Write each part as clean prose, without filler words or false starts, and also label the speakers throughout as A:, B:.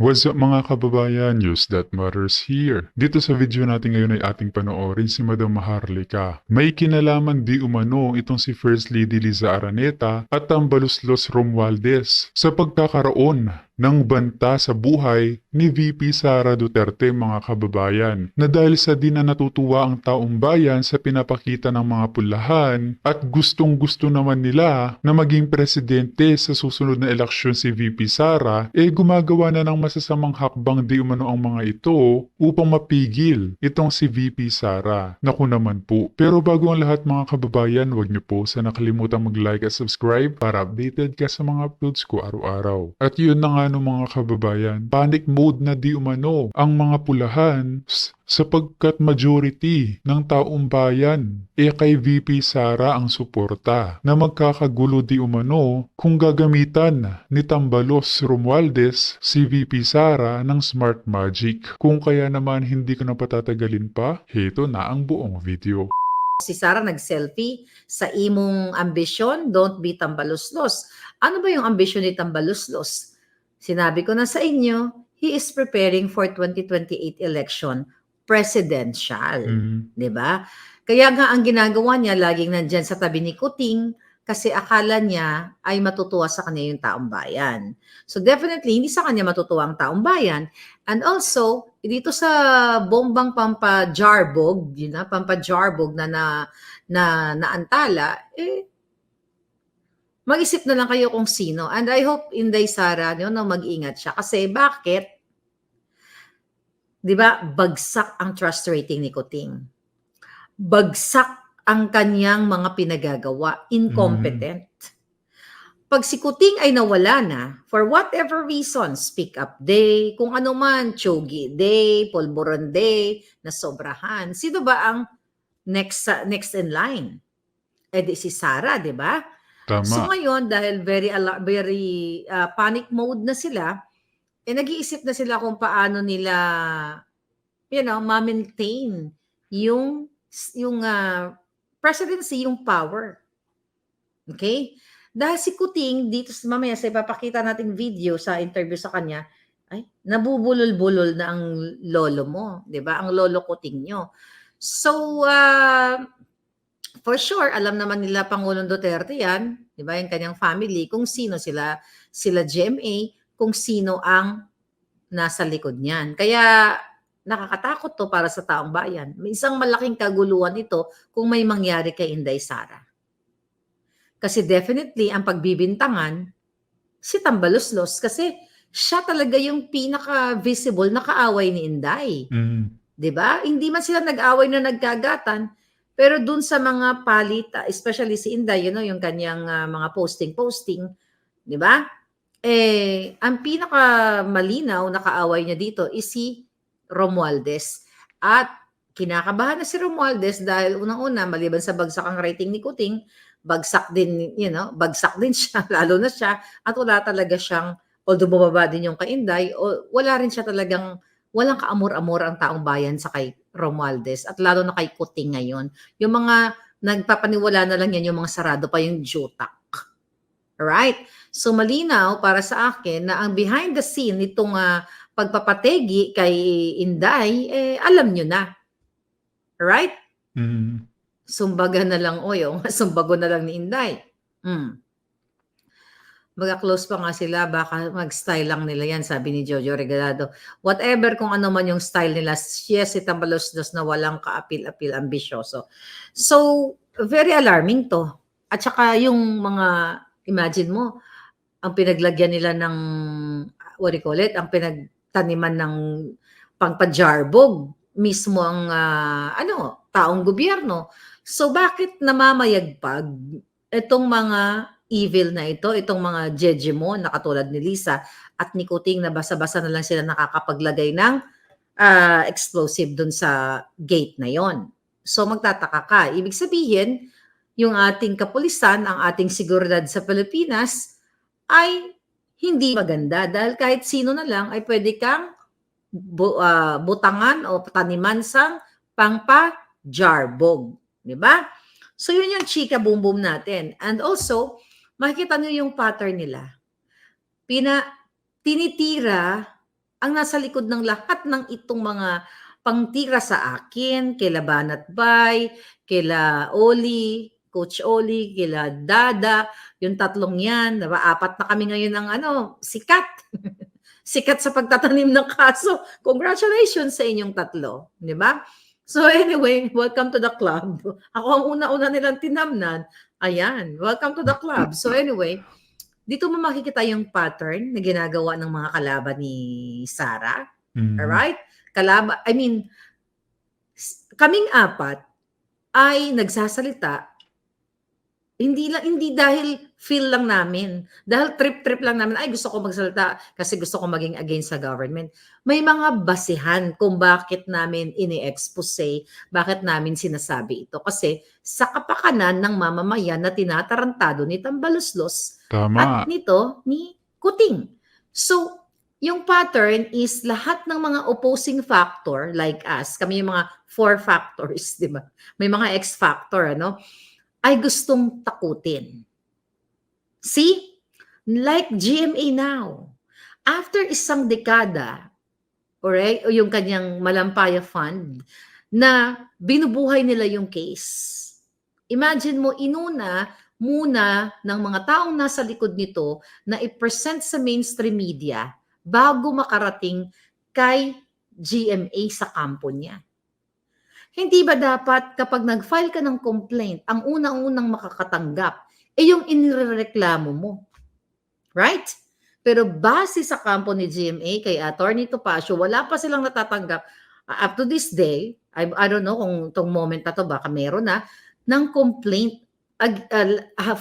A: What's up mga kababayan? News that matters here. Dito sa video natin ngayon ay ating panoorin si Madam Maharlika. May kinalaman di umano itong si First Lady Liza Araneta at ang Baluslos Romualdez sa pagkakaroon ng banta sa buhay ni VP Sara Duterte mga kababayan na dahil sa di na natutuwa ang taong bayan sa pinapakita ng mga pulahan at gustong gusto naman nila na maging presidente sa susunod na eleksyon si VP Sara gumagawa na ng masasamang hakbang di umano ang mga ito upang mapigil itong si VP Sara. Naku naman po. Pero bago ang lahat mga kababayan, huwag niyo po sana nakalimutan mag-like at subscribe para updated ka sa mga uploads ko araw-araw. At yun na nga no mga kababayan, panic mode na di umano ang mga pulahan sapagkat majority ng taong bayan kay VP Sara ang suporta na magkakagulo di umano kung gagamitan ni Tambalos Romualdez si VP Sara ng Smart Magic. Kung kaya naman hindi ko na patatagalin pa, heto na ang buong video.
B: Si Sara nag-selfie sa imong ambisyon, don't be tambaluslos. Ano ba yung ambisyon ni tambaluslos? Sinabi ko na sa inyo, he is preparing for 2028 election, presidential. Di ba? Kaya nga ang ginagawa niya, laging nandyan sa tabi ni Kuting, kasi akala niya ay matutuwa sa kanya yung taong bayan. So definitely, hindi sa kanya matutuwa ang taong bayan. And also, dito sa bombang pampajarbog, pampajarbog na naantala, mag-isip na lang kayo kung sino. And I hope Inday Sara, na mag-ingat siya. Kasi bakit? Di ba, bagsak ang trust rating ni Kuting. Bagsak ang kanyang mga pinagagawa. Incompetent. Pag si Kuting ay nawala na, for whatever reason, speak up day, kung ano man, chogi day, polboron day, nasobrahan, sino ba ang next in line? Di si Sara, di ba?
A: Tama.
B: So ngayon, dahil very panic mode na sila, nag-iisip na sila kung paano nila, ma-maintain yung presidency, yung power. Okay? Dahil si Kuting, dito mamaya sa ipapakita nating video sa interview sa kanya, ay, nabubulol-bulol na ang lolo mo, di ba? Ang lolo Kuting nyo. So, for sure, alam naman nila Pangulong Duterte yan, di ba, yung kanyang family, kung sino sila GMA, kung sino ang nasa likod niyan. Kaya nakakatakot to para sa taong bayan. May isang malaking kaguluhan ito kung may mangyari kay Inday Sara. Kasi definitely, ang pagbibintangan, si Tambaluslos, kasi siya talaga yung pinaka-visible na kaaway ni Inday. Di ba? Hindi man sila nag-away na nagkagatan, pero dun sa mga palit, especially si Inday, yung kanyang mga posting, di ba? Ang pinaka-malinaw na kaaway niya dito is si Romualdez. At kinakabahan na si Romualdez dahil unang-una, maliban sa bagsak ang rating ni Kuting, bagsak din siya, lalo na siya, at wala talaga siyang, although bumaba din yung kay Inday, wala rin siya talagang, walang kaamor-amor ang taong bayan sa kay Romualdez, at lalo na kay Kuting ngayon. Yung mga nagpapaniwala na lang yan, yung mga sarado pa yung jutak. Alright? So malinaw para sa akin na ang behind the scene nitong pagpapategi kay Inday, alam nyo na. Alright? Sumbaga na lang, sumbago na lang ni Inday. Mag-close pa nga sila, baka mag-style lang nila yan, sabi ni Jojo Regalado. Whatever kung ano man yung style nila, yes, si Tambaluslos na walang kaapil-apil, ambisyoso. So, very alarming to. At saka yung mga, imagine mo, ang pinaglagyan nila ng, what do you call it, ang pinagtaniman ng pangpajarbog, mismo ang, taong gobyerno. So, bakit namamayagpag itong mga evil na ito, itong mga jejemon na katulad ni Liza at ni Kuting na basa-basa na lang sila nakakapaglagay ng explosive dun sa gate na yon. So magtataka ka. Ibig sabihin, yung ating kapulisan, ang ating seguridad sa Pilipinas ay hindi maganda dahil kahit sino na lang ay pwede kang butangan o taniman sang pangpa-jarbog. Diba? So yun yung chika boom boom natin. And also, makikita nyo yung pattern nila. Tinitira ang nasa likod ng lahat ng itong mga pangtira sa akin, kila Banat Bay, kila Oli, Coach Oli, kila Dada, yung tatlong yan, diba? 4 na kami ngayon ng sikat. Sikat sa pagtatanim ng kaso. Congratulations sa inyong tatlo, di ba? So anyway, welcome to the club. Ako ang una-una nilang tinamnan. Ayan, welcome to the club. So anyway, dito mo makikita yung pattern na ginagawa ng mga kalaban ni Sarah. Alright? Kaming 4 ay nagsasalita hindi dahil feel lang namin, dahil trip lang namin, ay gusto ko magsalita kasi gusto ko maging against sa government. May mga basehan kung bakit namin ini-expose, bakit namin sinasabi ito. Kasi sa kapakanan ng mamamayan na tinatarantado ni Tambaluslos
A: Tama.
B: at nito ni Kuting. So, yung pattern is lahat ng mga opposing factor like us, kami yung mga 4 factors, di ba? May mga X factor, ay gustong takutin. See? Like GMA now. After isang dekada, alright, o yung kanyang Malampaya Fund, na binubuhay nila yung case. Imagine mo, inuna muna ng mga taong nasa likod nito na i-present sa mainstream media bago makarating kay GMA sa kampo niya. Hindi ba dapat kapag nag-file ka ng complaint, ang unang-unang makakatanggap yung inirereklamo mo? Right? Pero base sa kampo ni GMA kay Attorney Topacio, wala pa silang natatanggap up to this day. I don't know kung itong moment na to baka meron na ng complaint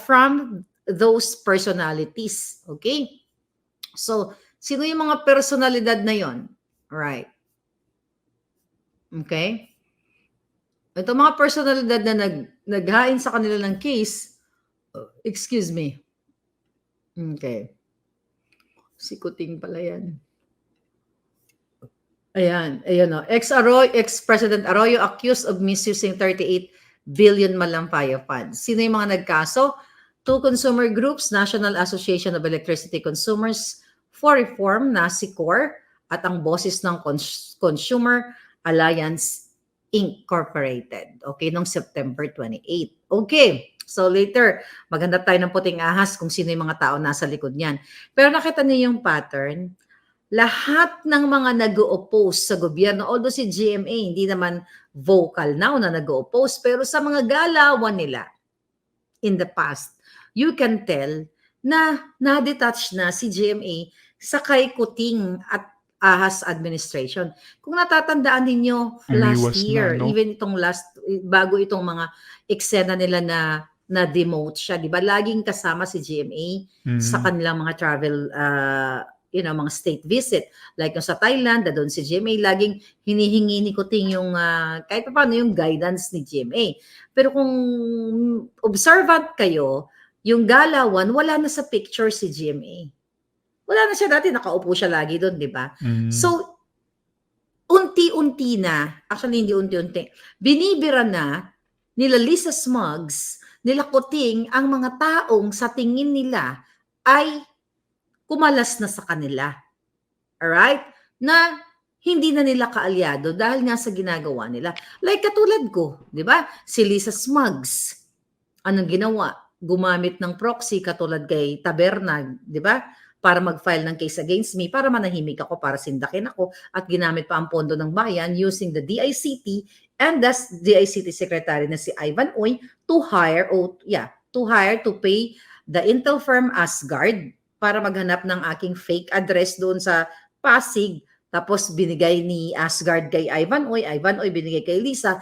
B: from those personalities. Okay? So, sino yung mga personalidad na yon? Right. Okay? Ito mga personalidad na naghain sa kanila ng case, excuse me. Okay. Si Kuting pala yan. Ayan, ex-President Arroyo accused of misusing 38 billion Malampaya funds. Sino yung mga nagkaso? 2 consumer groups, National Association of Electricity Consumers for Reform, NASICOR, at ang boses ng Consumer Alliance Incorporated. Okay, noong September 28. Okay, so later, maganda tayo ng puting ahas kung sino yung mga tao nasa likod niyan. Pero nakita niyo yung pattern, lahat ng mga nag-o-oppose sa gobyerno, although si GMA hindi naman vocal now na nag-o-oppose, pero sa mga galawan nila in the past, you can tell na na-detach na si GMA sa kay Kuting at Ahas administration. Kung natatandaan ninyo last year, even itong bago itong mga eksena nila na demote siya, di ba? Laging kasama si GMA sa kanilang mga travel, mga state visit. Like yung sa Thailand, doon si GMA, laging hinihingi ni Kuting yung, kahit pa paano yung guidance ni GMA. Pero kung observant kayo, yung galawan, wala na sa picture si GMA. Wala na siya dati, nakaupo siya lagi doon, di ba? So, unti-unti na, actually hindi unti-unti, binibira na nila Lisa Smugs, nila Kuting, ang mga taong sa tingin nila ay kumalas na sa kanila. Alright? Na hindi na nila kaalyado dahil nga sa ginagawa nila. Like katulad ko, di ba? Si Lisa Smugs, anong ginawa? Gumamit ng proxy katulad kay Taberna, di ba? Para mag-file ng case against me, para manahimik ako, para sindakin ako, at ginamit pa ang pondo ng bayan using the DICT and the DICT secretary na si Ivan Oy to pay the Intel firm Asgard para maghanap ng aking fake address doon sa Pasig. Tapos binigay ni Asgard kay Ivan Oy binigay kay Lisa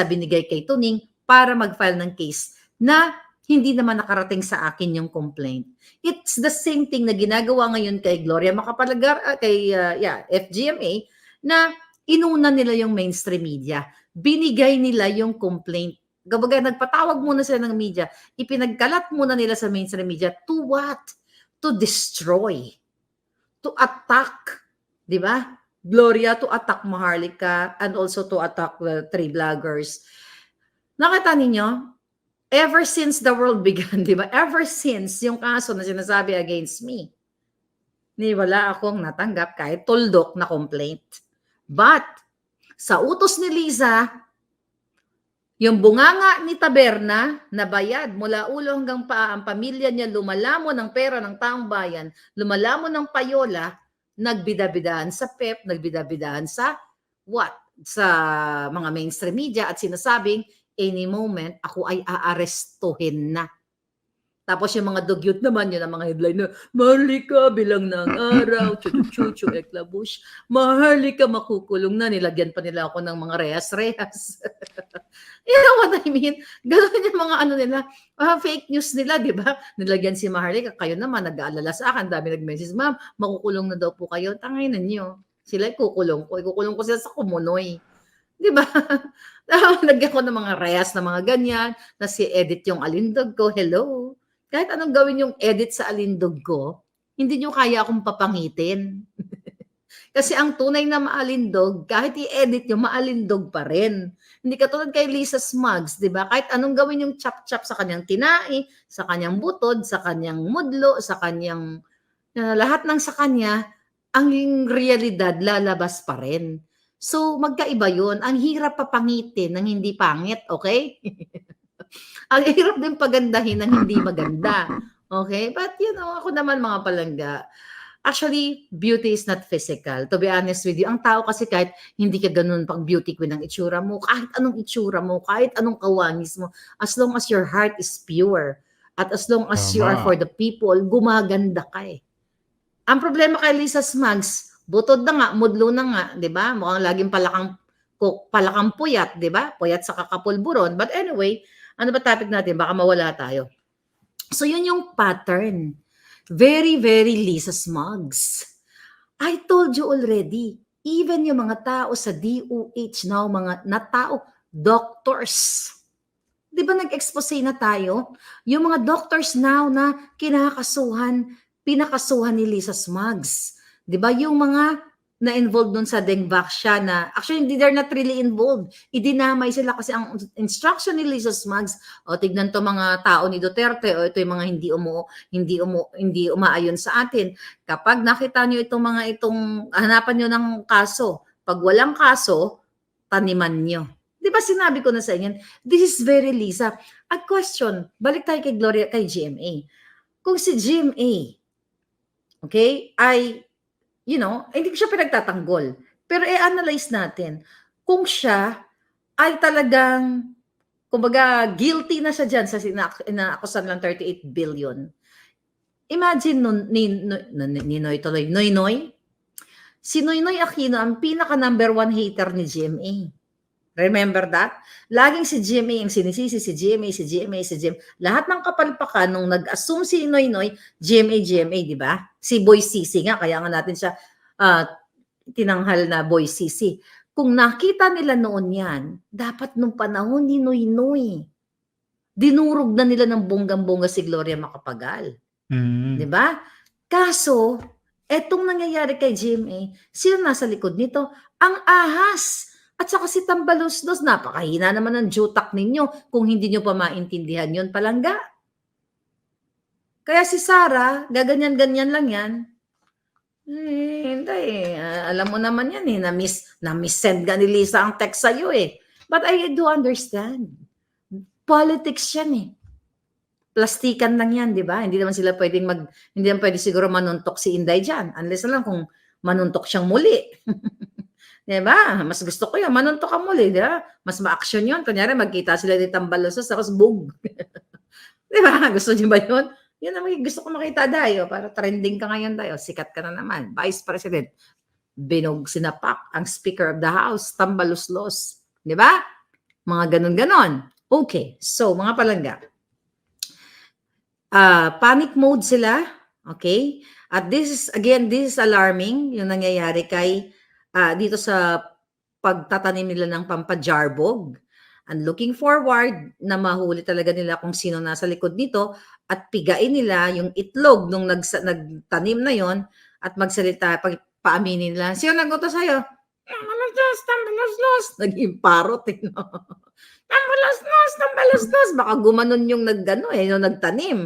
B: binigay kay Tuning para mag-file ng case na hindi naman nakarating sa akin yung complaint. It's the same thing na ginagawa ngayon kay Gloria Macapagal, kay FGMA, na inuna nila yung mainstream media. Binigay nila yung complaint. Gabaga, nagpatawag muna sila ng media. Ipinagkalat muna nila sa mainstream media. To what? To destroy. To attack. Di ba? Gloria to attack Maharlika and also to attack the 3 vloggers. Nakita ninyo? Ever since the world began, di ba? Ever since yung kaso na sinasabi against me, wala akong natanggap kahit tuldok na complaint. But, sa utos ni Liza, yung bunganga ni Taberna na bayad mula ulo hanggang paa, ang pamilya niya lumalamon ng pera ng taong bayan, lumalamon ng payola, nagbidabidahan sa PEP, nagbidabidahan sa what? Sa mga mainstream media at sinasabing, any moment, ako ay aarestuhin na. Tapos yung mga dugyot naman, yun ang mga headline na, Maharlika, bilang ng araw, chuchu-chuchu, eklabush, Maharlika, makukulong na, nilagyan pa nila ako ng mga rehas-rehas. You know what I mean? Ganun yung mga ano nila, fake news nila, di ba? Nilagyan si Maharlika, kayo naman, nag-aalala sa akin, dami nag-message, ma'am, makukulong na daw po kayo, tangay na nyo. Sila ikukulong ko sila sa kumunoy. Di ba? Lagyan ko ng mga rehas na mga ganyan, na si edit yung alindog ko, hello. Kahit anong gawin yung edit sa alindog ko, hindi nyo kaya akong papangitin. Kasi ang tunay na maalindog, kahit i-edit nyo, maalindog pa rin. Hindi katulad kay Lisa Smugs, di ba? Kahit anong gawin yung chop-chop sa kanyang tinai, sa kanyang butod, sa kanyang mudlo, sa kanyang lahat ng sa kanya, ang realidad lalabas pa rin. So, magkaiba yun. Ang hirap papangitin ng hindi pangit, okay? Ang hirap din pagandahin ng hindi maganda. Okay? But ako naman mga palangga, actually, beauty is not physical. To be honest with you, ang tao kasi kahit hindi ka ganun pang beauty queen ang itsura mo, kahit anong itsura mo, kahit anong kawangis mo, as long as your heart is pure, at as long as you are for the people, gumaganda ka eh. Ang problema kay Lisa Smugs, butod na nga, mudlo na nga, di ba? Mukhang laging palakang puyat, di ba? Puyat sa kakapulburon. But anyway, ano ba topic natin? Baka mawala tayo. So, yun yung pattern. Very, very Lisa Smugs. I told you already, even yung mga tao sa DOH now, mga tao, doctors. Di ba nag-expose na tayo? Yung mga doctors now na pinakasuhan ni Lisa Smugs. Di ba yung mga na-involved dun sa Dengvaxia na, actually, they're not really involved. Idinamay sila kasi ang instruction ni Lisa Smugs, tignan to mga tao ni Duterte, ito yung mga hindi umaayon sa atin. Kapag nakita nyo hanapan nyo ng kaso, pag walang kaso, taniman nyo. Di ba sinabi ko na sa inyo, this is very Lisa. A question, balik tayo kay GMA. Kung si GMA, okay, hindi ko siya pinagtatanggol. Pero i-analyze natin kung siya ay talagang, kumbaga, guilty na siya dyan sa inaakusan ng 38 billion. Imagine Noynoy. Si Noynoy Aquino ang pinaka number 1 hater ni GMA. Remember that? Laging si GMA ang sinisisi, si GMA. Lahat ng kapalpakan nung nag-assume si Noynoy, GMA, di ba? Si Boy Sisi nga, kaya nga natin siya tinanghal na Boy Sisi. Kung nakita nila noon yan, dapat nung panahon ni Noynoy, dinurog na nila ng bonggang-bongga si Gloria Macapagal. Di ba? Kaso, etong nangyayari kay GMA, sino nasa likod nito? Ang ahas! At saka si Tambaluslos, napakahina naman ng jutak ninyo kung hindi nyo pa maintindihan yun, palangga. Kaya si Sara, gaganyan-ganyan lang yan. Hindi. Alam mo naman yan eh, na-miss-send ka ni Lisa ang text sa'yo eh. But I do understand. Politics yan eh. Plastikan lang yan, di ba? Hindi naman pwede siguro manuntok si Inday dyan. Unless lang kung manuntok siyang muli. Diba? Mas gusto ko yun. Manuntok ka muli, diba? Mas ma-action yun. Kunyari, magkita sila ni Tambaluslos, tapos bug. Diba? Gusto niyo ba yun? Yun ang gusto ko makita dayo. Para trending ka ngayon dayo. Sikat ka na naman. Vice President. Binog sinapak ang Speaker of the House, Tambaluslos. Diba? Mga ganon-ganon. Okay. So, mga palangga. Panic mode sila. Okay? At this is alarming. Yung nangyayari kay dito sa pagtatanim nila ng pampadjarbog. And looking forward na mahuli talaga nila kung sino nasa likod nito at pigain nila yung itlog nung nagtanim na yon at magsalita, paaminin nila, sino nagutos sa'yo? Tambaluslos. Naging parot eh. No? Tambaluslos. Baka gumanon yung nagtanim.